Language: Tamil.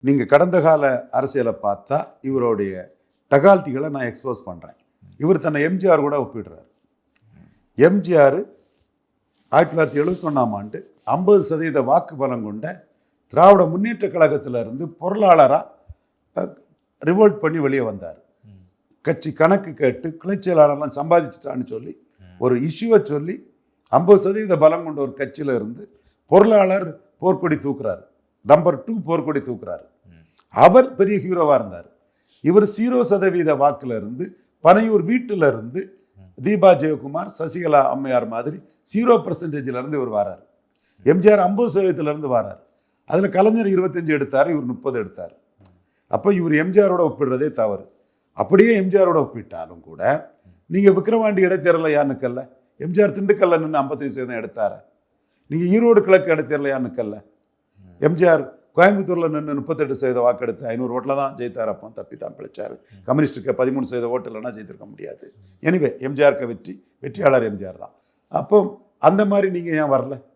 நீங்கள் கடந்த கால அரசியலை பார்த்தா இவருடைய டகால்ட்டிகளை நான் எக்ஸ்போஸ் பண்ணுறேன். இவர் தன்னை எம்ஜிஆர் கூட ஒப்பிடுறார். எம்ஜிஆர் 1971ஆம் ஆண்டு 50% வாக்கு பலம் கொண்ட திராவிட முன்னேற்ற கழகத்திலிருந்து பொருளாளராக ரிவோல்ட் பண்ணி வெளியே வந்தார். கட்சி கணக்கு கேட்டு கிளைச்செயலாளர்லாம் சம்பாதிச்சிட்டான்னு சொல்லி ஒரு இஷ்யூவை சொல்லி 50% பலம் கொண்ட ஒரு கட்சியில் இருந்து பொருளாளர் போர்க்கொடி தூக்குறாரு. நம்பர் 2 போர்க்கொடி தூக்குறாரு. அவர் பெரிய ஹீரோவாக இருந்தார். இவர் 0% வாக்குல இருந்து பனையூர் வீட்டில் இருந்து தீபா ஜெயக்குமார் சசிகலா அம்மையார் மாதிரி 0% இருந்து இவர் வராரு. எம்ஜிஆர் 50% இருந்து வராரு. அதில் கலைஞர் 25 எடுத்தார், இவர் 30 எடுத்தார். அப்போ இவர் எம்ஜிஆரோட ஒப்பிடுறதே தவறு. அப்படியே எம்ஜிஆரோட ஒப்பிட்டாலும் கூட நீங்கள் விக்கிரவாண்டி இடைத்தேர்தலில் யார் நிற்கல? எம்ஜிஆர் திண்டுக்கல்ல நின்று 55% எடுத்தார். நீங்கள் ஈரோடு கிழக்கு இடைத்தேர்தலில் யார் நிற்கல? எம்ஜிஆர் கோயம்புத்தூரில் நின்று 38% வாக்கெடுத்து 500 ஓட்டில் தான் ஜெயித்தார். அப்போ தப்பி தான் பிழைச்சார். கம்யூனிஸ்ட்டுக்கு 13% ஓட்டு இல்லைன்னா ஜெயித்திருக்க முடியாது. எனிவே எம்ஜிஆருக்கு வெற்றியாளர் எம்ஜிஆர் தான். அப்போ அந்த மாதிரி நீங்கள் ஏன் வரல?